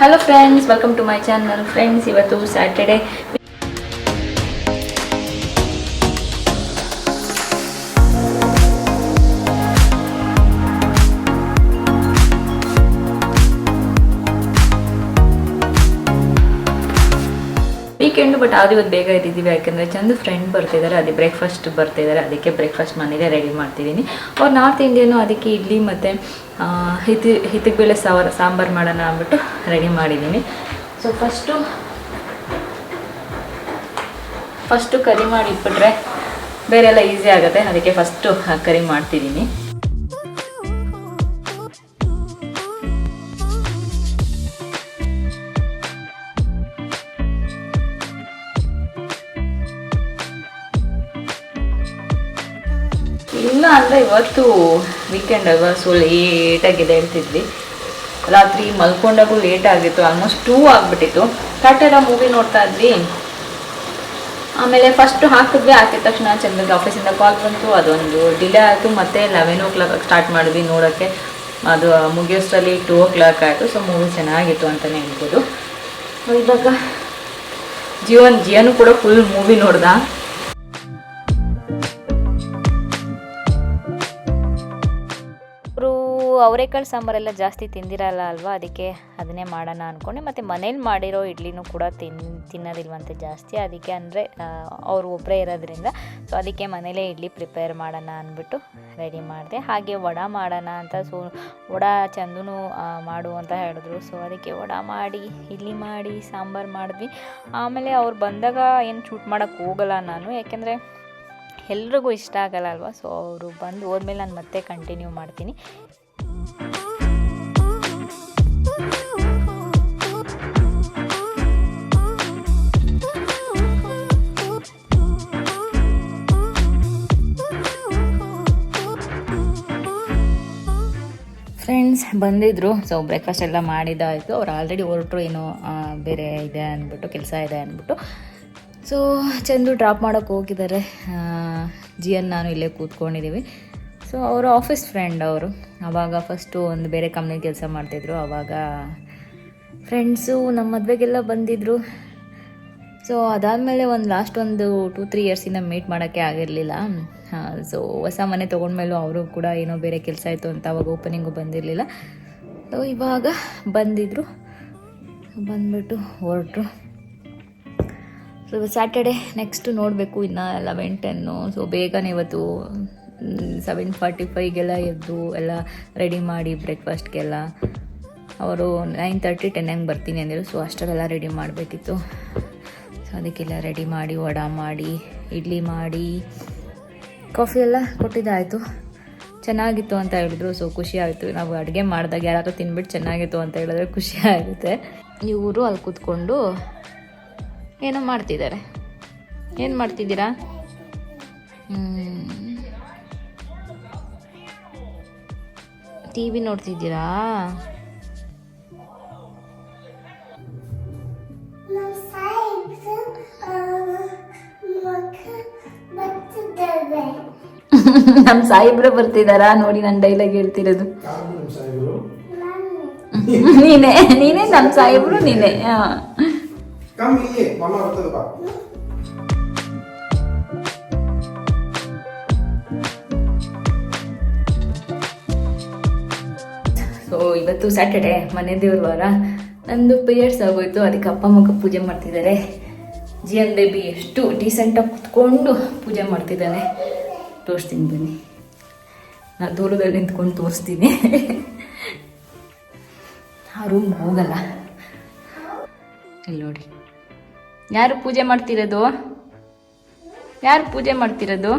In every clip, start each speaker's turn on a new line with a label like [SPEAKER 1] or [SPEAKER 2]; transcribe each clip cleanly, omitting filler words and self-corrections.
[SPEAKER 1] Hello friends, welcome to my channel. Friends, ಇವತ್ತು Saturday. Weekend but ಆದರೂ ಇವತ್ತು ಬೇಗ ಇದ್ದಿದ್ದೀವಿ ಯಾಕಂದರೆ ಚಂದು ಫ್ರೆಂಡ್ ಬರ್ತಿದ್ದಾರೆ, ಅದೇ ಬ್ರೇಕ್ಫಾಸ್ಟ್ ಬರ್ತಿದ್ದಾರೆ, ಅದಕ್ಕೆ ಬ್ರೇಕ್ಫಾಸ್ಟ್ ಮನೇಲೆ ರೆಡಿ ಮಾಡ್ತಿದ್ದೀನಿ. ಅವ್ರು ನಾರ್ತ್ ಇಂಡಿಯನು, ಅದಕ್ಕೆ ಇಡ್ಲಿ ಮತ್ತು ಹಿತ್ತಿಗೆ ಬೇಳೆ ಸಾಂಬಾರು ಮಾಡೋಣ ಅಂದ್ಬಿಟ್ಟು ರೆಡಿ ಮಾಡಿದ್ದೀನಿ. ಸೊ ಫಸ್ಟು ಕರಿ ಮಾಡಿ ಇಟ್ಬಿಟ್ರೆ ಬೇರೆಲ್ಲ ಈಸಿ ಆಗುತ್ತೆ, ಅದಕ್ಕೆ ಫಸ್ಟು ಕರಿ ಮಾಡ್ತಿದ್ದೀನಿ. ಇಲ್ಲ ಅಂದರೆ ಇವತ್ತು ವೀಕೆಂಡ್ ಅಲ್ವಾ, ಸೊ ಲೇಟಾಗಿದೆ ಹೇಳ್ತಿದ್ವಿ. ರಾತ್ರಿ ಮಲ್ಕೊಂಡಾಗೂ ಲೇಟ್ ಆಗಿತ್ತು, ಆಲ್ಮೋಸ್ಟ್ 2 ಆಗಿಬಿಟ್ಟಿತ್ತು. ಟಾಟಾರ ಮೂವಿ ನೋಡ್ತಾ ಇದ್ವಿ. ಆಮೇಲೆ ಫಸ್ಟು ಹಾಕಿದ ತಕ್ಷಣ ಚಂದ್ರಗೆ ಆಫೀಸಿಂದ ಕಾಲ್ ಬಂತು, ಅದೊಂದು ಡಿಲೇ ಆಯಿತು. ಮತ್ತು 11 o'clock ಸ್ಟಾರ್ಟ್ ಮಾಡಿದ್ವಿ ನೋಡೋಕ್ಕೆ, ಅದು ಮುಗಿಯೋಷ್ಟರಲ್ಲಿ 2 o'clock ಆಯಿತು. ಸೊ ಮೂವಿ ಚೆನ್ನಾಗಿತ್ತು ಅಂತಲೇ ಹೇಳ್ಬೋದು. ಇವಾಗ ಜಿಯೋನು ಕೂಡ ಫುಲ್ ಮೂವಿ ನೋಡ್ದ. ಅವರೆಕಾಳು ಸಾಂಬಾರೆಲ್ಲ ಜಾಸ್ತಿ ತಿಂದಿರಲ್ಲ ಅಲ್ವಾ, ಅದಕ್ಕೆ ಅದನ್ನೇ ಮಾಡೋಣ ಅಂದ್ಕೊಂಡೆ. ಮತ್ತು ಮನೇಲಿ ಮಾಡಿರೋ ಇಡ್ಲಿನೂ ಕೂಡ ತಿನ್ನೋದಿಲ್ವಂತೆ ಜಾಸ್ತಿ, ಅದಕ್ಕೆ ಅಂದರೆ ಅವರು ಒಬ್ಬರೇ ಇರೋದ್ರಿಂದ ಸೊ ಅದಕ್ಕೆ ಮನೇಲೇ ಇಡ್ಲಿ ಪ್ರಿಪೇರ್ ಮಾಡೋಣ ಅಂದ್ಬಿಟ್ಟು ರೆಡಿ ಮಾಡಿದೆ. ಹಾಗೆ ವಡೆ ಮಾಡೋಣ ಅಂತ, ಸೊ ವಡೆ ಚಂದೂ ಮಾಡು ಅಂತ ಹೇಳಿದ್ರು. ಸೊ ಅದಕ್ಕೆ ವಡೆ ಮಾಡಿ, ಇಡ್ಲಿ ಮಾಡಿ, ಸಾಂಬಾರು ಮಾಡಿದ್ವಿ. ಆಮೇಲೆ ಅವ್ರು ಬಂದಾಗ ಏನು ಶೂಟ್ ಮಾಡೋಕ್ಕೆ ಹೋಗಲ್ಲ ನಾನು, ಯಾಕೆಂದರೆ ಎಲ್ರಿಗೂ ಇಷ್ಟ ಆಗಲ್ಲ ಅಲ್ವಾ. ಸೊ ಅವರು ಬಂದು ಹೋದ್ಮೇಲೆ ನಾನು ಮತ್ತೆ ಕಂಟಿನ್ಯೂ ಮಾಡ್ತೀನಿ. ಫ್ರೆಂಡ್ಸ್ ಬಂದಿದ್ದರು, ಸೊ ಬ್ರೇಕ್ಫಾಸ್ಟ್ ಎಲ್ಲ ಮಾಡಿದ್ದಾಯಿತು. ಅವ್ರು ಆಲ್ರೆಡಿ ಹೊರಟರು, ಏನೋ ಬೇರೆ ಇದೆ ಅಂದ್ಬಿಟ್ಟು, ಕೆಲಸ ಇದೆ ಅಂದ್ಬಿಟ್ಟು. ಸೊ ಚಂದು ಡ್ರಾಪ್ ಮಾಡೋಕ್ಕೆ ಹೋಗಿದ್ದಾರೆ. ಜಿಯನ್ ನಾನು ಇಲ್ಲೇ ಕೂತ್ಕೊಂಡಿದ್ದೀವಿ. ಸೊ ಅವರು ಆಫೀಸ್ ಫ್ರೆಂಡ್ ಅವರು. ಆವಾಗ ಫಸ್ಟು ಒಂದು ಬೇರೆ ಕಂಪ್ನಿ ಕೆಲಸ ಮಾಡ್ತಿದ್ರು, ಆವಾಗ ಫ್ರೆಂಡ್ಸು ನಮ್ಮ ಮದುವೆಗೆಲ್ಲ ಬಂದಿದ್ದರು. ಸೊ ಅದಾದಮೇಲೆ ಲಾಸ್ಟ್ 2-3 ಇಯರ್ಸಿಂದ ಮೀಟ್ ಮಾಡೋಕ್ಕೆ ಆಗಿರಲಿಲ್ಲ. ಸೊ ಹೊಸ ಮನೆ ತೊಗೊಂಡ್ಮೇಲೂ ಅವರು ಕೂಡ ಏನೋ ಬೇರೆ ಕೆಲಸ ಆಯಿತು ಅಂತ ಅವಾಗ ಓಪನಿಂಗು ಬಂದಿರಲಿಲ್ಲ. ಸೊ ಇವಾಗ ಬಂದಿದ್ದರು, ಬಂದುಬಿಟ್ಟು ಹೊರಟರು. ಸೊ ಸ್ಯಾಟರ್ಡೆ ನೆಕ್ಸ್ಟು ನೋಡಬೇಕು, ಇನ್ನು 11-10. ಸೊ ಬೇಗನೆ ಇವತ್ತು 7:45ಗೆಲ್ಲ ಎದ್ದು ಎಲ್ಲ ರೆಡಿ ಮಾಡಿ ಬ್ರೇಕ್ಫಾಸ್ಟ್ಗೆಲ್ಲ. ಅವರು 9:30-10 ಹಂಗೆ ಬರ್ತೀನಿ ಅಂದರು. ಸೊ ಅಷ್ಟರೆಲ್ಲ ರೆಡಿ ಮಾಡಬೇಕಿತ್ತು. ಸೊ ಅದಕ್ಕೆಲ್ಲ ರೆಡಿ ಮಾಡಿ, ವಡೆ ಮಾಡಿ, ಇಡ್ಲಿ ಮಾಡಿ, ಕಾಫಿ ಎಲ್ಲ ಕೊಟ್ಟಿದ್ದಾಯಿತು. ಚೆನ್ನಾಗಿತ್ತು ಅಂತ ಹೇಳಿದ್ರು. ಸೊ ಖುಷಿ ಆಯಿತು. ನಾವು ಅಡುಗೆ ಮಾಡಿದಾಗ ಯಾರಾದರೂ ತಿನ್ಬಿಟ್ಟು ಚೆನ್ನಾಗಿತ್ತು ಅಂತ ಹೇಳಿದ್ರೆ ಖುಷಿ ಆಗುತ್ತೆ. ಇವರು ಅಲ್ಲಿ ಕೂತ್ಕೊಂಡು ಏನೋ ಮಾಡ್ತಿದ್ದಾರೆ. ಏನು ಮಾಡ್ತಿದ್ದೀರಾ? ಟಿ ವಿ ನೋಡ್ತಿದ್ದೀರಾ? ನಮ್ಮ ಸಾಯಿಬ್ರು ಬರ್ತಿದ್ದಾರಾ? ನೋಡಿ ನನ್ನ ಡೈಲಾಗ್ ಹೇಳ್ತಿರೋದು. ನೀನೇ ನಮ್ಮ ಸಾಯಿಬ್ರು, ನೀನೇ. ಸೊ ಇವತ್ತು ಸ್ಯಾಟರ್ಡೆ, ಮನೆ ದೇವ್ರ ವಾರ. ನಂದು ಪೀರಿಯಡ್ಸ್ ಆಗೋಯ್ತು, ಅದಕ್ಕೆ ಅಪ್ಪ ಮಗ ಪೂಜೆ ಮಾಡ್ತಿದ್ದಾರೆ. ಜಿಯನ್ ಬೇಬಿ ಎಷ್ಟು ಡೀಸೆಂಟಾಗಿ ಕುತ್ಕೊಂಡು ಪೂಜೆ ಮಾಡ್ತಿದ್ದಾನೆ. ತೋರಿಸ್ತೀನಿ ಬನ್ನಿ, ನಾನು ದೂರದಲ್ಲಿ ನಿಂತ್ಕೊಂಡು ತೋರಿಸ್ತೀನಿ. ಆ ರೂಮ್ಗೆ ಹೋಗಲ್ಲ. ಇಲ್ಲಿ ನೋಡಿ, ಯಾರು ಪೂಜೆ ಮಾಡ್ತಿರೋದು? ಯಾರು ಪೂಜೆ ಮಾಡ್ತಿರೋದು?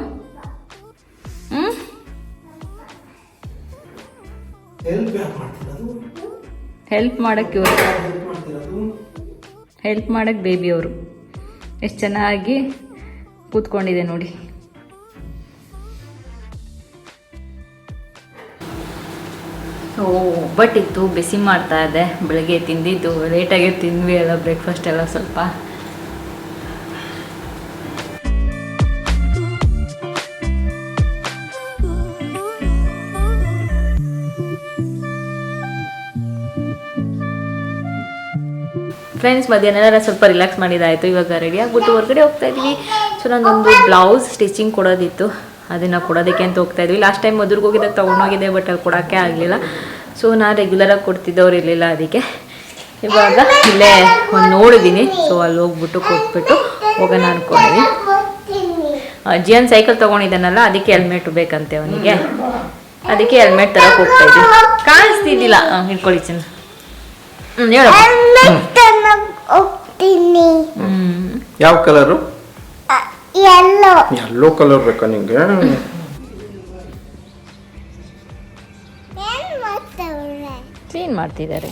[SPEAKER 1] ಹೆಲ್ಪ್ ಮಾಡಕ್ಕೆ ಇವರು, ಹೆಲ್ಪ್ ಮಾಡಕ್ಕೆ ಬೇಬಿ ಅವರು ಎಷ್ಟು ಚೆನ್ನಾಗಿ ಕೂತ್ಕೊಂಡಿದೆ ನೋಡಿ. ಒಬ್ಬಟ್ಟಿತ್ತು, ಬಿಸಿ ಮಾಡ್ತಾ ಇದ್ದೆ. ಬೆಳಗ್ಗೆ ತಿಂದಿದ್ದು ಲೇಟಾಗೆ ತಿಂದ್ವಿ ಎಲ್ಲ, ಬ್ರೇಕ್ಫಾಸ್ಟ್ ಎಲ್ಲ ಸ್ವಲ್ಪ. ಫ್ರೆಂಡ್ಸ್ ಮಧ್ಯಾಹ್ನ ಸ್ವಲ್ಪ ರಿಲ್ಯಾಕ್ಸ್ ಮಾಡಿದಾಯಿತು. ಇವಾಗ ರೆಡಿ ಆಗಿಬಿಟ್ಟು ಹೊರಗಡೆ ಹೋಗ್ತಾ ಇದ್ವಿ. ಸೊ ನಾನೊಂದು ಬ್ಲೌಸ್ ಸ್ಟಿಚಿಂಗ್ ಕೊಡೋದಿತ್ತು, ಅದನ್ನು ಕೊಡೋದಕ್ಕೆ ಅಂತ ಹೋಗ್ತಾ ಇದ್ವಿ. ಲಾಸ್ಟ್ ಟೈಮ್ ಮದುವೆಗೆ ಹೋಗಿದ್ದಾಗ ತೊಗೊಂಡೋಗಿದ್ದೆ, ಬಟ್ ಅಲ್ಲಿ ಕೊಡೋಕ್ಕೆ ಆಗಲಿಲ್ಲ. ಸೊ ನಾನು ರೆಗ್ಯುಲರಾಗಿ ಕೊಡ್ತಿದ್ದವ್ರು ಇರಲಿಲ್ಲ, ಅದಕ್ಕೆ ಇವಾಗ ಇಲ್ಲೇ ಒಂದು ನೋಡಿದ್ದೀನಿ. ಸೊ ಅಲ್ಲಿ ಹೋಗ್ಬಿಟ್ಟು ಕೊಟ್ಬಿಟ್ಟು ಹೋಗೋಣ ಅಂದ್ಕೊಂಡಿದ್ವಿ. ಜಿಯನ್ ಸೈಕಲ್ ತೊಗೊಂಡಿದ್ದಾನಲ್ಲ, ಅದಕ್ಕೆ ಹೆಲ್ಮೆಟ್ ಬೇಕಂತೆ ಅವನಿಗೆ, ಅದಕ್ಕೆ ಹೆಲ್ಮೆಟ್ ತರಕ್ಕೆ ಹೋಗ್ತಾ ಇದ್ವಿ. ಕಾಣಿಸ್ತಿದ್ದಿಲ್ಲ, ಹಿಡ್ಕೊಳ್ಳಿ ಚೆನ್ನ.
[SPEAKER 2] ಯಾವ ಕಲರು? ಯೆಲ್ಲೋ ಕಲರ್ ಬೇಕಾ ನಿಂಗೆ?
[SPEAKER 1] ಕ್ಲೀನ್ ಮಾಡ್ತಿದ್ದಾರೆ.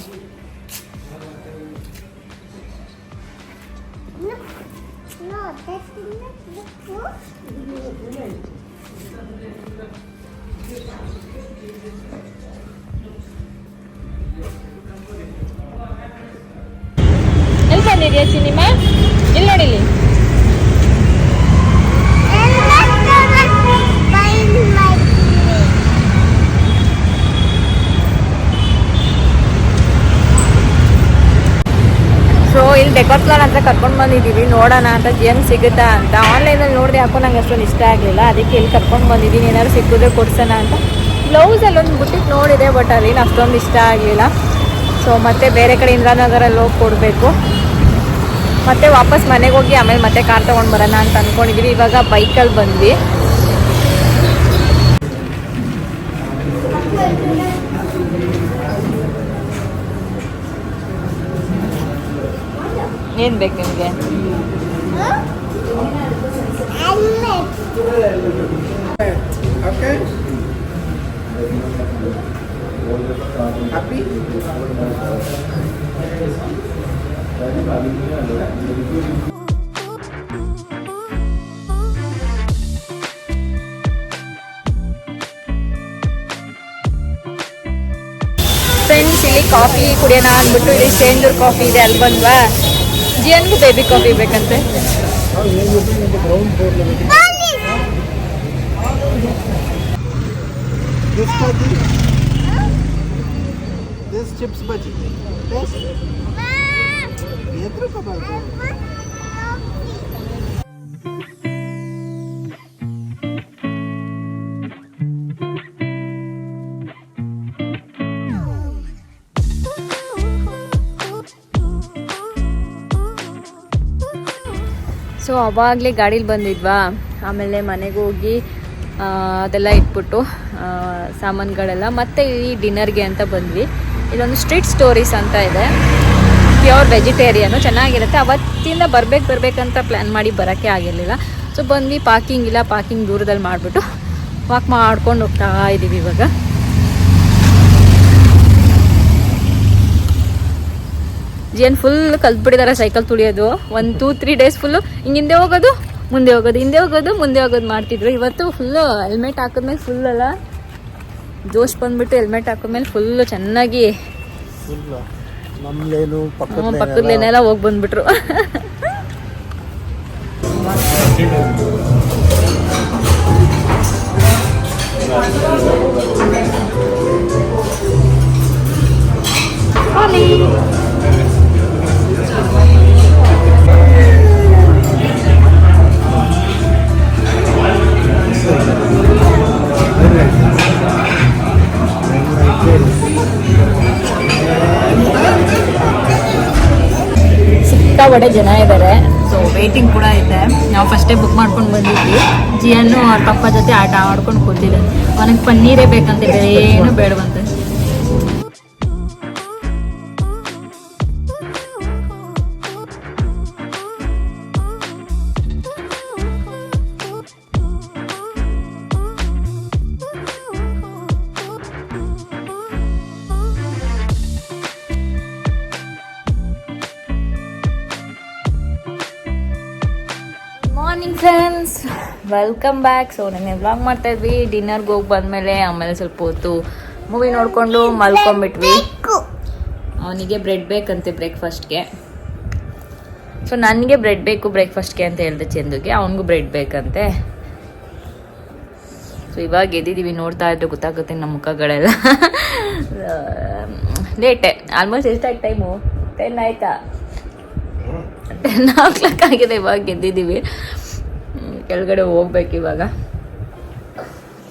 [SPEAKER 1] ಎಲ್ಲಿ ಬಂದಿದ್ಯಾ ಸಿನಿಮಾ? ಇಲ್ಲಿ ನೋಡಿಲಿ. ಸೊ ಇಲ್ಲಿ ಡೆಕೋರ್ಪ್ಲಾನ್ ಹತ್ರ ಕರ್ಕೊಂಡು ಬಂದಿದ್ದೀವಿ, ನೋಡೋಣ ಅಂತ ಜಿಯನ್ ಸಿಗುತ್ತಾ ಅಂತ. ಆನ್ಲೈನಲ್ಲಿ ನೋಡಿದೆ, ಯಾಕೋ ನಂಗೆ ಅಷ್ಟೊಂದು ಇಷ್ಟ ಆಗಲಿಲ್ಲ, ಅದಕ್ಕೆ ಇಲ್ಲಿ ಕರ್ಕೊಂಡು ಬಂದಿದ್ದೀನಿ. ಏನಾದ್ರು ಸಿಕ್ಕಿದ್ರೆ ಕೊಡ್ಸೋಣ ಅಂತ. ಬ್ಲೌಸಲ್ಲಿ ಒಂದು ಬುಟ್ಟಿಗೆ ನೋಡಿದೆ, ಬಟ್ ಅಲ್ಲಿ ಅಷ್ಟೊಂದು ಇಷ್ಟ ಆಗಲಿಲ್ಲ. ಸೊ ಮತ್ತೆ ಬೇರೆ ಕಡೆ ಇಂದ್ರಾನಗರಲ್ಲಿ ಹೋಗಿ ಕೊಡಬೇಕು. ಮತ್ತೆ ವಾಪಸ್ ಮನೆಗೆ ಹೋಗಿ ಆಮೇಲೆ ಮತ್ತೆ ಕಾರ್ ತೊಗೊಂಡು ಬರೋಣ ಅಂತ ಅಂದ್ಕೊಂಡಿದ್ದೀವಿ. ಇವಾಗ ಬೈಕಲ್ಲಿ ಬಂದ್ವಿ. ಏನು ಬೇಕು ನಿಮಗೆ? ಫ್ರೆಂಡ್ಸ್, ಇಲ್ಲಿ ಕಾಫಿ ಕುಡಿಯೋಣ ಅಂದ್ಬಿಟ್ಟು ಇಲ್ಲಿ ಚೇಂಜೂರ್ ಕಾಫಿ ಇದೆ, ಅಲ್ಲಿ ಬಂದ್ವಾ. ಜಿಯನ್ಗೂ ಬೇಬಿ ಕಾಫಿ ಬೇಕಂತೆ. ಸೊ ಅವಾಗಲೇ ಗಾಡೀಲಿ ಬಂದಿದ್ವಾ, ಆಮೇಲೆ ಮನೆಗೆ ಹೋಗಿ ಅದೆಲ್ಲ ಇಟ್ಬಿಟ್ಟು ಸಾಮಾನುಗಳೆಲ್ಲ ಮತ್ತೆ ಈ ಡಿನ್ನರ್ಗೆ ಅಂತ ಬಂದ್ವಿ. ಇಲ್ಲೊಂದು ಸ್ಟ್ರೀಟ್ ಸ್ಟೋರೀಸ್ ಅಂತ ಇದೆ, ಪ್ಯೂರ್ ವೆಜಿಟೇರಿಯನು, ಚೆನ್ನಾಗಿರುತ್ತೆ. ಅವತ್ತಿಂದ ಬರ್ಬೇಕಂತ ಪ್ಲ್ಯಾನ್ ಮಾಡಿ ಬರೋಕ್ಕೆ ಆಗಿರಲಿಲ್ಲ. ಸೊ ಬಂದ್ವಿ, ಪಾರ್ಕಿಂಗ್ ಇಲ್ಲ, ಪಾರ್ಕಿಂಗ್ ದೂರದಲ್ಲಿ ಮಾಡಿಬಿಟ್ಟು ವಾಕ್ ಮಾಡ್ಕೊಂಡು ಹೋಗ್ತಾ ಇದ್ದೀವಿ. ಇವಾಗ ಜಿಯನ್ ಫುಲ್ ಕಲ್ತ್ಬಿಟ್ಟಿದ್ದಾರೆ ಸೈಕಲ್ ತುಳಿಯೋದು. 1-2-3 ಡೇಸ್ ಫುಲ್ಲು ಹಿಂದೆ ಹೋಗೋದು, ಮುಂದೆ ಹೋಗೋದು, ಹಿಂದೆ ಹೋಗೋದು, ಮುಂದೆ ಹೋಗೋದು ಮಾಡ್ತಿದ್ರು. ಇವತ್ತು ಫುಲ್ಲು ಹೆಲ್ಮೆಟ್ ಹಾಕಿದ್ಮೇಲೆ ಫುಲ್ ಅಲ್ಲ ಜೋಶ್ ಬಂದ್ಬಿಟ್ಟು ಹೆಲ್ಮೆಟ್ ಹಾಕಿದ್ಮೇಲೆ ಫುಲ್ಲು ಚೆನ್ನಾಗಿ ಪಕ್ಕದಲ್ಲೇನೆಲ್ಲ ಹೋಗಿ ಬಂದ್ಬಿಟ್ರು. ಸಿಕ್ಕಾಪಟ್ಟೆ ಜನ ಇದ್ದಾರೆ. ಸೊ ವೇಟಿಂಗ್ ಕೂಡ ಇದೆ. ನಾವು ಫಸ್ಟೇ ಬುಕ್ ಮಾಡ್ಕೊಂಡು ಬಂದಿದ್ವಿ. ಜಿಯನ್ನು ಅವ್ರ ಪಪ್ಪ ಜೊತೆ ಆಟ ಆಡ್ಕೊಂಡು ಕೂತಿದ್ದೆ. ಅವನಿಗೆ ಪನ್ನೀರೇ ಬೇಕಂತೆ, ಬೇರೆ ಏನು ಬೇಡವಂತೆ. Morning friends, welcome back. So ನೆನ್ನೆ ವ್ಲಾಗ್ ಮಾಡ್ತಾಯಿದ್ವಿ. ಡಿನ್ನರ್ಗೆ ಹೋಗಿ ಬಂದಮೇಲೆ ಆಮೇಲೆ ಸ್ವಲ್ಪ ಹೊತ್ತು ಮೂವಿ ನೋಡಿಕೊಂಡು ಮಲ್ಕೊಂಡ್ಬಿಟ್ವಿ. ಅವನಿಗೆ ಬ್ರೆಡ್ ಬೇಕಂತೆ ಬ್ರೇಕ್ಫಾಸ್ಟ್ಗೆ. ಸೊ ನನಗೆ ಬ್ರೆಡ್ ಬೇಕು ಬ್ರೇಕ್ಫಾಸ್ಟ್ಗೆ ಅಂತ ಹೇಳಿದೆ ಚಂದುಗೆ, ಅವನಿಗೂ ಬ್ರೆಡ್ ಬೇಕಂತೆ. ಸೊ ಇವಾಗ ಎದ್ದಿದ್ದೀವಿ, ನೋಡ್ತಾ ಇದ್ರೆ ಗೊತ್ತಾಗುತ್ತೆ ನಮ್ಮ ಮುಖಗಳೆಲ್ಲ. ಲೇಟೆ ಆಲ್ಮೋಸ್ಟ್ ಎಷ್ಟಾಯ್ತು ಟೈಮು? 10 ಆಯಿತಾ? 10 ಆಗಿದೆ, ಇವಾಗ ಗೆದ್ದಿದ್ದೀವಿ. ಕೆಳಗಡೆ ಹೋಗ್ಬೇಕು ಇವಾಗ.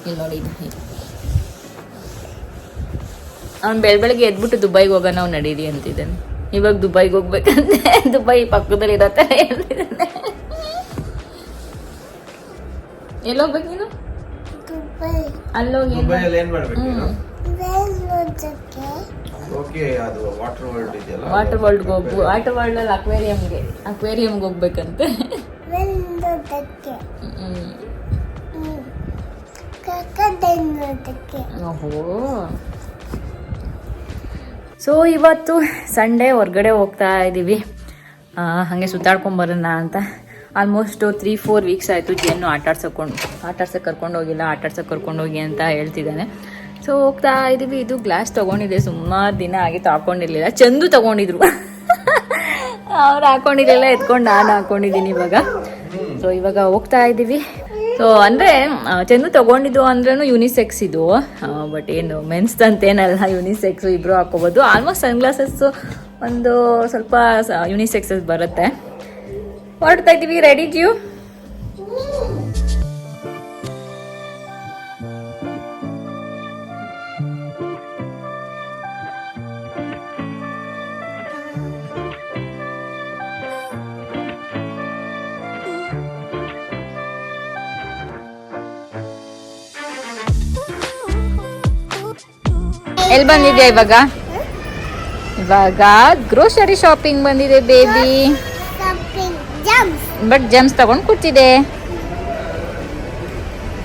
[SPEAKER 1] ಇಲ್ಲಿ ನೋಡಿ, ಅವ್ನು ಬೆಳಗ್ಗೆ ಎದ್ಬಿಟ್ಟು ದುಬೈಗೆ ಹೋಗೋಣ, ನಾವು ನಡೀರಿ ಅಂತಿದ್ದಾನೆ. ಇವಾಗ ದುಬೈಗೆ ಹೋಗ್ಬೇಕಂತೆ. ದುಬೈ ಪಕ್ಕದಲ್ಲಿ ಇರೋ ಥರ ಹೇಳ್ತಿದ್ದಾನೆ. ಎಲ್ಲೋಗ್ಬೇಕು ನೀನು? ಅಲ್ಲೋಗಿ ವಾಟರ್ ವರ್ಲ್ಡ್ಗೆ ಹೋಗ್ಬು. ವಾಟರ್ ವರ್ಲ್ಡ್ ಅಲ್ಲಿ ಅಕ್ವೇರಿಯಂಗೆ ಹೋಗ್ಬೇಕಂತೆ. ಓಹೋ. ಸೊ ಇವತ್ತು ಸಂಡೇ, ಹೊರಗಡೆ ಹೋಗ್ತಾ ಇದ್ದೀವಿ. ಹಾಗೆ ಸುತ್ತಾಡ್ಕೊಂಬರೋಣ ಅಂತ. ಆಲ್ಮೋಸ್ಟ್ 3-4 ವೀಕ್ಸ್ ಆಯಿತು ಜಿಯನ್ನು ಆಟಾಡ್ಸಕ್ಕೆ ಕರ್ಕೊಂಡೋಗಿ ಅಂತ ಹೇಳ್ತಿದ್ದಾನೆ. ಸೊ ಹೋಗ್ತಾ ಇದ್ದೀವಿ. ಇದು ಗ್ಲಾಸ್ ತೊಗೊಂಡಿದ್ದೆ, ಸುಮಾರು ದಿನ ಆಗಿತ್ತು, ಹಾಕೊಂಡಿರ್ಲಿಲ್ಲ. ಚಂದು ತೊಗೊಂಡಿದ್ರು, ಅವ್ರು ಹಾಕೊಂಡಿರಲಿಲ್ಲ, ಎತ್ಕೊಂಡು ನಾನು ಹಾಕೊಂಡಿದ್ದೀನಿ ಇವಾಗ. ಸೊ ಇವಾಗ ಹೋಗ್ತಾ ಇದ್ದೀವಿ. ಸೊ ಅಂದರೆ ಚಂದು ತೊಗೊಂಡಿದ್ದು ಅಂದ್ರೂ ಯುನಿಸೆಕ್ಸ್ ಇದು, ಬಟ್ ಏನು ಮೆನ್ಸ್ ಅಂತೇನಲ್ಲ, ಯುನಿಸೆಕ್ಸು, ಇಬ್ಬರು ಹಾಕೋಬೋದು. ಆಲ್ಮೋಸ್ಟ್ ಸನ್ಗ್ಲಾಸಸ್ಸು ಒಂದು ಸ್ವಲ್ಪ ಯುನಿಸೆಕ್ಸಸ್ ಬರುತ್ತೆ. ಹೊರಡ್ತಾ ಇದ್ದೀವಿ. ರೆಡಿ ಜಿಯು? ಎಲ್ಲಿ ಬಂದಿದ್ಯಾ ಇವಾಗ? ಗ್ರೋಸರಿ ಶಾಪಿಂಗ್ ಬಂದಿದೆ ಬೇಬಿ. ಬಟ್ ಜಮ್ಸ್ ತಗೊಂಡು ಕೂತಿದೆ.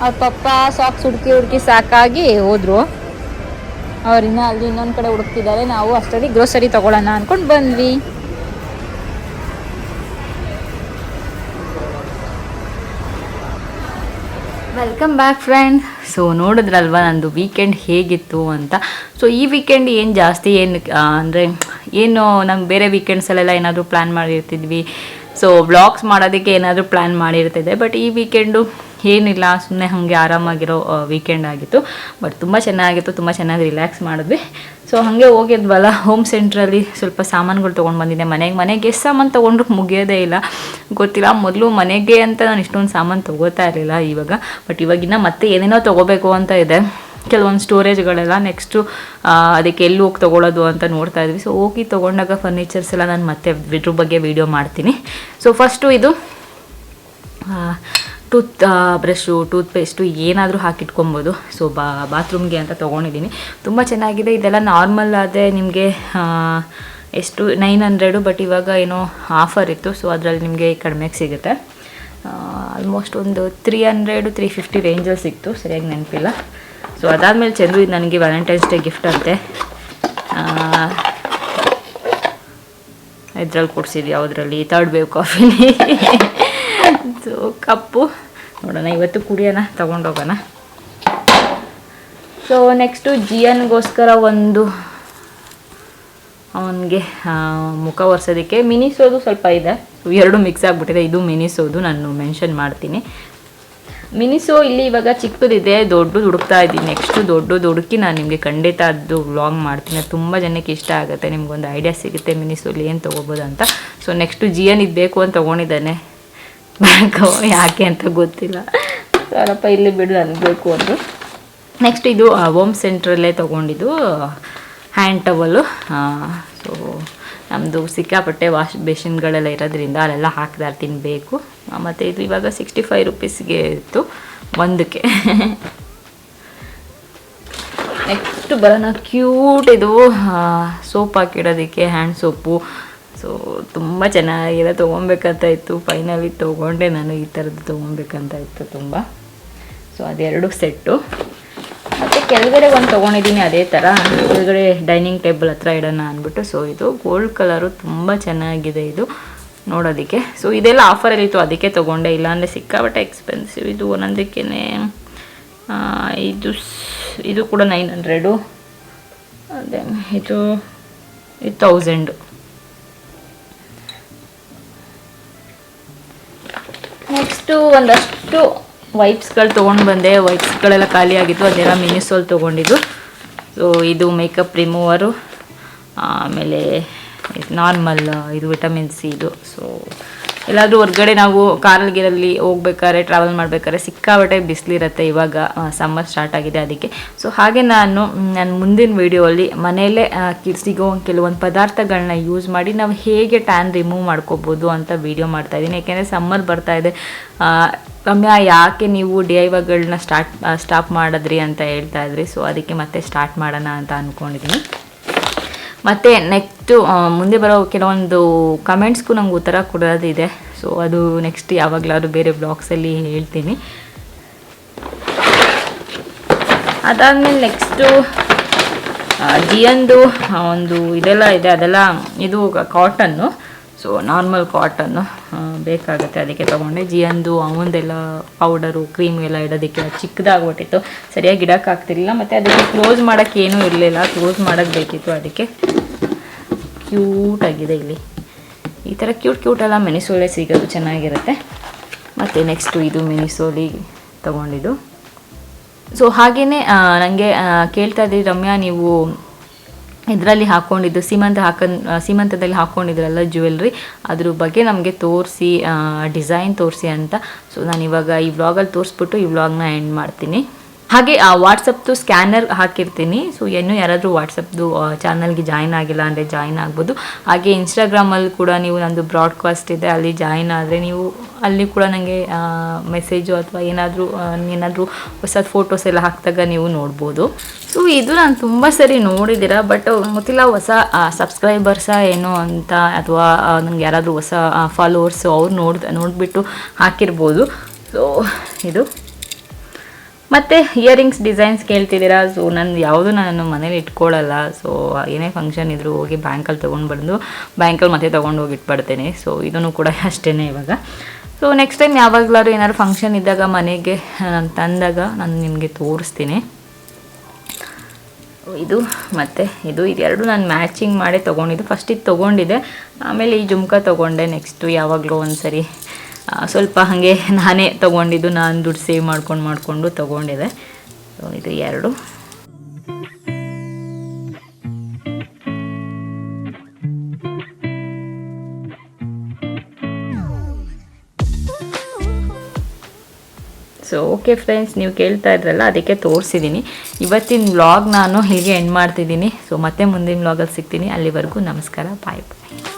[SPEAKER 1] ಅವ್ರ ಪಪ್ಪ ಸಾಕ್ಸ್ ಹುಡುಕಿ ಸಾಕಾಗಿ ಹೋದ್ರು. ಅವ್ರಿನ್ನ ಅಲ್ಲಿ ಇನ್ನೊಂದು ಕಡೆ ಹುಡುಕ್ತಿದ್ದಾರೆ. ನಾವು ಅಷ್ಟರಲ್ಲಿ ಗ್ರೋಸರಿ ತಗೊಳ್ಳೋಣ ಅನ್ಕೊಂಡು ಬಂದ್ವಿ. Welcome back friend. ಸೊ ನೋಡಿದ್ರಲ್ವ ನಂದು ವೀಕೆಂಡ್ ಹೇಗಿತ್ತು ಅಂತ. ಸೊ ಈ ವೀಕೆಂಡ್ ಏನು ಜಾಸ್ತಿ ಅಂದರೆ ನಮ್ಗೆ ಬೇರೆ ವೀಕೆಂಡ್ಸಲ್ಲೆಲ್ಲ ಏನಾದರೂ ಪ್ಲ್ಯಾನ್ ಮಾಡಿರ್ತಿದ್ವಿ. ಸೊ ವ್ಲಾಗ್ಸ್ ಮಾಡೋದಕ್ಕೆ ಏನಾದರೂ ಪ್ಲ್ಯಾನ್ ಮಾಡಿರ್ತಿದ್ದೆ. ಬಟ್ ಈ ವೀಕೆಂಡು ಏನಿಲ್ಲ, ಸುಮ್ಮನೆ ಹಾಗೆ ಆರಾಮಾಗಿರೋ ವೀಕೆಂಡ್ ಆಗಿತ್ತು. ಬಟ್ ತುಂಬ ಚೆನ್ನಾಗಿತ್ತು, ತುಂಬ ಚೆನ್ನಾಗಿ ರಿಲ್ಯಾಕ್ಸ್ ಮಾಡಿದ್ವಿ. ಸೊ ಹಾಗೆ ಹೋಗಿದ್ವಲ್ಲ, ಹೋಮ್ ಸೆಂಟ್ರಲ್ಲಿ ಸ್ವಲ್ಪ ಸಾಮಾನುಗಳು ತೊಗೊಂಡು ಬಂದಿದ್ದೆ. ಮನೆಗೆ ಎಷ್ಟು ಸಾಮಾನು ತೊಗೊಂಡ್ರು ಮುಗಿಯೋದೇ ಇಲ್ಲ, ಗೊತ್ತಿಲ್ಲ. ಮೊದಲು ಮನೆಗೆ ಅಂತ ನಾನು ಇಷ್ಟೊಂದು ಸಾಮಾನು ತೊಗೋತಾ ಇರಲಿಲ್ಲ ಇವಾಗ. ಬಟ್ ಇವಾಗಿನ್ನ ಮತ್ತೆ ಏನೇನೋ ತೊಗೋಬೇಕು ಅಂತ ಇದೆ, ಕೆಲವೊಂದು ಸ್ಟೋರೇಜ್ಗಳೆಲ್ಲ. ನೆಕ್ಸ್ಟು ಅದಕ್ಕೆ ಎಲ್ಲಿ ಹೋಗಿ ತೊಗೊಳ್ಳೋದು ಅಂತ ನೋಡ್ತಾ ಇದ್ವಿ. ಸೊ ಹೋಗಿ ತೊಗೊಂಡಾಗ ಫರ್ನಿಚರ್ಸ್ ಎಲ್ಲ ನಾನು ಮತ್ತೆ ಇದ್ರ ಬಗ್ಗೆ ವೀಡಿಯೋ ಮಾಡ್ತೀನಿ. ಸೊ ಫಸ್ಟು ಇದು ಬ್ರಷು, ಟೂತ್ಪೇಸ್ಟು ಏನಾದರೂ ಹಾಕಿಟ್ಕೊಬೋದು. ಸೊ ಬಾತ್ರೂಮ್ಗೆ ಅಂತ ತೊಗೊಂಡಿದ್ದೀನಿ. ತುಂಬ ಚೆನ್ನಾಗಿದೆ. ಇದೆಲ್ಲ ನಾರ್ಮಲ್ ಆದರೆ ನಿಮಗೆ ಎಷ್ಟು 900, ಬಟ್ ಇವಾಗ ಏನೋ ಆಫರ್ ಇತ್ತು. ಸೊ ಅದರಲ್ಲಿ ನಿಮಗೆ ಕಡಿಮೆಗೆ ಸಿಗುತ್ತೆ. ಆಲ್ಮೋಸ್ಟ್ ಒಂದು 300-350 ರೇಂಜಲ್ಲಿ ಸಿಕ್ತು, ಸರಿಯಾಗಿ ನೆನಪಿಲ್ಲ. ಸೊ ಅದಾದಮೇಲೆ ಚಂದ್ರು ಇದು ನನಗೆ ವ್ಯಾಲೆಂಟೈನ್ಸ್ ಡೇ ಗಿಫ್ಟ್ ಅಂತೆ. ಇದ್ರಲ್ಲಿ ಕೊಡಿಸಿದ್ವಿ, ಯಾವುದರಲ್ಲಿ, ಥರ್ಡ್ ವೇವ್ ಕಾಫಿನಿ. ಸೊ ಕಪ್ಪು ನೋಡೋಣ, ಇವತ್ತು ಕುಡಿಯೋಣ, ತೊಗೊಂಡೋಗೋಣ. ಸೊ ನೆಕ್ಸ್ಟು ಜಿಯನ್ಗೋಸ್ಕರ ಅವನಿಗೆ ಮುಖ ಒರೆಸೋದಕ್ಕೆ ಮಿನಿಸೋದು ಸ್ವಲ್ಪ ಇದೆ. ಎರಡು ಮಿಕ್ಸ್ ಆಗಿಬಿಟ್ಟಿದೆ. ಇದು ಮಿನಿಸೋದು, ನಾನು ಮೆನ್ಷನ್ ಮಾಡ್ತೀನಿ. ಮಿನಿಸೋ ಇಲ್ಲಿ ಇವಾಗ ಚಿಕ್ಕದಿದೆ, ದೊಡ್ಡದು ಹುಡುಕ್ತಾ ಇದ್ದೀನಿ. ನೆಕ್ಸ್ಟು ದೊಡ್ಡದು ಹುಡುಕಿ ನಾನು ನಿಮಗೆ ಖಂಡಿತ ಅದು ವ್ಲಾಗ್ ಮಾಡ್ತೀನಿ. ತುಂಬ ಜನಕ್ಕೆ ಇಷ್ಟ ಆಗುತ್ತೆ, ನಿಮ್ಗೊಂದು ಐಡಿಯಾ ಸಿಗುತ್ತೆ ಮಿನಿಸೋಲಿ ಏನು ತೊಗೋಬೋದು ಅಂತ. ಸೊ ನೆಕ್ಸ್ಟು ಜಿಯನ್ ಇದು ಬೇಕು ಅಂತ ತೊಗೊಂಡಿದ್ದಾನೆ. ಯಾಕೆ ಅಂತ ಗೊತ್ತಿಲ್ಲ. ಸರಪ್ಪ ಇಲ್ಲಿ ಬಿಡು, ನನಗೆ ಬೇಕು ಅಂದರು. ನೆಕ್ಸ್ಟ್ ಇದು ಹೋಮ್ ಸೆಂಟ್ರಲ್ಲೇ ತೊಗೊಂಡಿದ್ದು ಹ್ಯಾಂಡ್ ಟವಲು. ಸೊ ನಮ್ಮದು ಸಿಕ್ಕಾಪಟ್ಟೆ ವಾಶ್ ಬೇಸಿನ್ಗಳೆಲ್ಲ ಇರೋದ್ರಿಂದ ಅಲ್ಲೆಲ್ಲ ಹಾಕ್ತಾ ಇರ್ತೀನಿ, ಬೇಕು. ಮತ್ತು ಇದು ಇವಾಗ 65 ರೂಪೀಸ್ಗೆ ಇತ್ತು ಒಂದಕ್ಕೆ. ನೆಕ್ಸ್ಟ್ ಬರೋಣ, ಕ್ಯೂಟ್ ಇದು ಸೋಪ್ ಹಾಕಿಡೋದಕ್ಕೆ, ಹ್ಯಾಂಡ್ ಸೋಪು. ಸೊ ತುಂಬ ಚೆನ್ನಾಗಿದೆ, ತೊಗೊಬೇಕಂತ ಇತ್ತು. ಫೈನಲಿ ತೊಗೊಂಡೆ ನಾನು. ಈ ಥರದ್ದು ತೊಗೊಬೇಕಂತ ಇತ್ತು ತುಂಬ. ಸೊ ಅದೆರಡು ಸೆಟ್ಟು. ಮತ್ತು ಕೆಳಗಡೆ ಒಂದು ತೊಗೊಂಡಿದ್ದೀನಿ ಅದೇ ಥರ, ಕೆಳಗಡೆ ಡೈನಿಂಗ್ ಟೇಬಲ್ ಹತ್ರ ಇಡೋಣ ಅಂದ್ಬಿಟ್ಟು. ಸೊ ಇದು ಗೋಲ್ಡ್ ಕಲರು, ತುಂಬ ಚೆನ್ನಾಗಿದೆ ಇದು ನೋಡೋದಕ್ಕೆ. ಸೊ ಇದೆಲ್ಲ ಆಫರಲ್ಲಿತ್ತು, ಅದಕ್ಕೆ ತೊಗೊಂಡೆ. ಇಲ್ಲಾಂದರೆ ಸಿಕ್ಕಾಬಟ್ಟೆ ಎಕ್ಸ್ಪೆನ್ಸಿವ್ ಇದು ಒಂದೊಂದಕ್ಕೇ. ಇದು ಕೂಡ 900, ಅದೇ ಇದು 1000. ನೆಕ್ಸ್ಟು ಒಂದಷ್ಟು ವೈಪ್ಸ್ಗಳು ತೊಗೊಂಡು ಬಂದೆ. ವೈಪ್ಸ್ಗಳೆಲ್ಲ ಖಾಲಿಯಾಗಿತ್ತು, ಅದೆಲ್ಲ ಮಿನಿಸೋಲ್ ತೊಗೊಂಡಿದ್ದು. ಸೊ ಇದು ಮೇಕಪ್ ರಿಮೂವರು, ಆಮೇಲೆ ನಾರ್ಮಲ್ ಇದು ವಿಟಮಿನ್ ಸಿ ಇದು. ಸೊ ಎಲ್ಲಾದರೂ ಹೊರ್ಗಡೆ ನಾವು ಕಾರಲ್ಲಿ ಹೋಗ್ಬೇಕಾದ್ರೆ ಟ್ರಾವೆಲ್ ಮಾಡಬೇಕಾದ್ರೆ ಸಿಕ್ಕಾಬಟ್ಟೆ ಬಿಸಿಲಿರುತ್ತೆ. ಇವಾಗ ಸಮ್ಮರ್ ಸ್ಟಾರ್ಟ್ ಆಗಿದೆ ಅದಕ್ಕೆ. ಸೊ ಹಾಗೆ ನಾನು ಮುಂದಿನ ವೀಡಿಯೋಲ್ಲಿ ಮನೆಯಲ್ಲೇ ಸಿಗೋ ಕೆಲವೊಂದು ಪದಾರ್ಥಗಳನ್ನ ಯೂಸ್ ಮಾಡಿ ನಾವು ಹೇಗೆ ಟ್ಯಾನ್ ರಿಮೂವ್ ಮಾಡ್ಕೋಬೋದು ಅಂತ ವೀಡಿಯೋ ಮಾಡ್ತಾಯಿದ್ದೀನಿ. ಯಾಕೆಂದರೆ ಸಮ್ಮರ್ ಬರ್ತಾಯಿದೆ. ರಮ್ಯಾ ಯಾಕೆ ನೀವು DIYಗಳನ್ನ ಸ್ಟಾಪ್ ಮಾಡಿದ್ರಿ ಅಂತ ಹೇಳ್ತಾ ಇದ್ರಿ. ಸೊ ಅದಕ್ಕೆ ಮತ್ತೆ ಸ್ಟಾರ್ಟ್ ಮಾಡೋಣ ಅಂತ ಅಂದ್ಕೊಂಡಿದ್ದೀನಿ. ಮತ್ತು ನೆಕ್ಸ್ಟು ಮುಂದೆ ಬರೋ ಕೆಲವೊಂದು ಕಮೆಂಟ್ಸ್ಗೂ ನಂಗೆ ಉತ್ತರ ಕೊಡೋದಿದೆ. ಸೊ ಅದು ನೆಕ್ಸ್ಟ್ ಯಾವಾಗಲಾದ್ರೂ ಬೇರೆ ಬ್ಲಾಗ್ಸಲ್ಲಿ ಹೇಳ್ತೀನಿ. ಅದಾದಮೇಲೆ ನೆಕ್ಸ್ಟು ಜಿಯನ್ದು ಒಂದು ಇದೆಲ್ಲ ಇದೆ, ಅದೆಲ್ಲ ಇದು ಕಾಟನ್ನು. ಸೊ ನಾರ್ಮಲ್ ಕಾಟನ್ನು ಬೇಕಾಗುತ್ತೆ, ಅದಕ್ಕೆ ತೊಗೊಂಡೆ. ಜಿಯನ್ದು ಅವನದೆಲ್ಲ ಪೌಡರು ಕ್ರೀಮ್ ಎಲ್ಲ ಇಡೋದಕ್ಕೆ ಚಿಕ್ಕದಾಗ್ಬಿಟ್ಟಿತ್ತು, ಸರಿಯಾಗಿ ಇಡೋಕ್ಕಾಗ್ತಿರ್ಲಿಲ್ಲ. ಮತ್ತು ಅದಕ್ಕೆ ಕ್ಲೋಸ್ ಮಾಡೋಕ್ಕೆ ಏನೂ ಇರಲಿಲ್ಲ, ಕ್ಲೋಸ್ ಮಾಡೋಕ್ಕೆ ಬೇಕಿತ್ತು. ಅದಕ್ಕೆ ಕ್ಯೂಟಾಗಿದೆ. ಇಲ್ಲಿ ಈ ಥರ ಕ್ಯೂಟೆಲ್ಲ ಮೆನಿಸೋಲೆ ಸಿಗೋದು ಚೆನ್ನಾಗಿರುತ್ತೆ. ಮತ್ತು ನೆಕ್ಸ್ಟು ಇದು ಮೆನಿಸೋಲಿ ತೊಗೊಂಡಿದ್ದು. ಸೊ ಹಾಗೆಯೇ ನನಗೆ ಕೇಳ್ತಾ ಇದ್ರಿ, ರಮ್ಯಾ ನೀವು ಇದರಲ್ಲಿ ಹಾಕ್ಕೊಂಡಿದ್ದು ಸೀಮಂತದಲ್ಲಿ ಹಾಕ್ಕೊಂಡಿದ್ರಲ್ಲ ಜ್ಯುವೆಲ್ರಿ, ಅದ್ರ ಬಗ್ಗೆ ನಮಗೆ ತೋರಿಸಿ, ಡಿಸೈನ್ ತೋರಿಸಿ ಅಂತ. ಸೊ ನಾನು ಇವಾಗ ಈ ವ್ಲಾಗಲ್ಲಿ ತೋರಿಸ್ಬಿಟ್ಟು ಈ ವ್ಲಾಗ್ನ ಎಂಡ್ ಮಾಡ್ತೀನಿ. ಹಾಗೆ ವಾಟ್ಸಪ್ದು ಸ್ಕ್ಯಾನರ್ ಹಾಕಿರ್ತೀನಿ. ಸೊ ಇನ್ನೂ ಯಾರಾದರೂ ವಾಟ್ಸಪ್ದು ಚಾನಲ್ಗೆ ಜಾಯ್ನ್ ಆಗಿಲ್ಲ ಅಂದರೆ ಜಾಯ್ನ್ ಆಗ್ಬೋದು. ಹಾಗೆ ಇನ್ಸ್ಟಾಗ್ರಾಮಲ್ಲಿ ಕೂಡ ನೀವು ನಂದು ಬ್ರಾಡ್ಕಾಸ್ಟ್ ಇದೆ, ಅಲ್ಲಿ ಜಾಯ್ನ್ ಆದರೆ ನೀವು ಅಲ್ಲಿ ಕೂಡ ನನಗೆ ಮೆಸೇಜು ಅಥವಾ ಏನಾದರೂ ಹೊಸ ಫೋಟೋಸ್ ಎಲ್ಲ ಹಾಕಿದಾಗ ನೀವು ನೋಡ್ಬೋದು. ಸೊ ಇದು ನಾನು ತುಂಬ ಸರಿ ನೋಡಿದ್ದೀರಾ, ಬಟ್ ಗೊತ್ತಿಲ್ಲ ಹೊಸ ಸಬ್ಸ್ಕ್ರೈಬರ್ಸ ಏನೋ ಅಂತ, ಅಥವಾ ನನಗೆ ಯಾರಾದರೂ ಹೊಸ ಫಾಲೋವರ್ಸು ಅವ್ರು ನೋಡಿಬಿಟ್ಟು ಹಾಕಿರ್ಬೋದು. ಸೊ ಇದು ಮತ್ತು ಇಯರಿಂಗ್ಸ್ ಡಿಸೈನ್ಸ್ ಕೇಳ್ತಿದ್ದೀರಾ. ಸೊ ನಾನು ಮನೇಲಿ ಇಟ್ಕೊಳ್ಳಲ್ಲ. ಸೊ ಏನೇ ಫಂಕ್ಷನ್ ಇದ್ದರೂ ಹೋಗಿ ಬ್ಯಾಂಕಲ್ಲಿ ತೊಗೊಂಡು ಬ್ಯಾಂಕಲ್ಲಿ ಮತ್ತೆ ತೊಗೊಂಡು ಹೋಗಿ ಇಟ್ಬಿಡ್ತೇನೆ. ಸೊ ಇದನ್ನು ಕೂಡ ಅಷ್ಟೇ ಇವಾಗ. ಸೊ ನೆಕ್ಸ್ಟ್ ಟೈಮ್ ಯಾವಾಗಲಾದ್ರೂ ಏನಾದ್ರು ಫಂಕ್ಷನ್ ಇದ್ದಾಗ ಮನೆಗೆ ನಾನು ತಂದಾಗ ನಾನು ನಿಮಗೆ ತೋರಿಸ್ತೀನಿ. ಇದು ಮತ್ತು ಇದೆರಡು ನಾನು ಮ್ಯಾಚಿಂಗ್ ಮಾಡಿ ತೊಗೊಂಡಿದ್ದು. ಫಸ್ಟ್ ಇದು ತೊಗೊಂಡಿದ್ದೆ, ಆಮೇಲೆ ಈ ಜುಮ್ಕ ತೊಗೊಂಡೆ. ನೆಕ್ಸ್ಟು ಯಾವಾಗಲೂ ಒಂದು ಸರಿ ಸ್ವಲ್ಪ ಹಾಗೆ ನಾನೇ ತೊಗೊಂಡಿದ್ದು, ನಾನು ದುಡ್ಡು ಸೇವ್ ಮಾಡಿಕೊಂಡು ತೊಗೊಂಡಿದ್ದೆ. ಸೊ ಇದು ಎರಡು. ಸೊ ಓಕೆ ಫ್ರೆಂಡ್ಸ್, ನೀವು ಕೇಳ್ತಾ ಇದ್ರಲ್ಲ ಅದಕ್ಕೆ ತೋರಿಸಿದ್ದೀನಿ. ಇವತ್ತಿನ ವ್ಲಾಗ್ ನಾನು ಹೀಗೆ ಎಂಡ್ ಮಾಡ್ತಿದ್ದೀನಿ. ಸೊ ಮತ್ತೆ ಮುಂದಿನ ವ್ಲಾಗಲ್ಲಿ ಸಿಗ್ತೀನಿ. ಅಲ್ಲಿವರೆಗೂ ನಮಸ್ಕಾರ, ಬಾಯ್ ಬಾಯ್.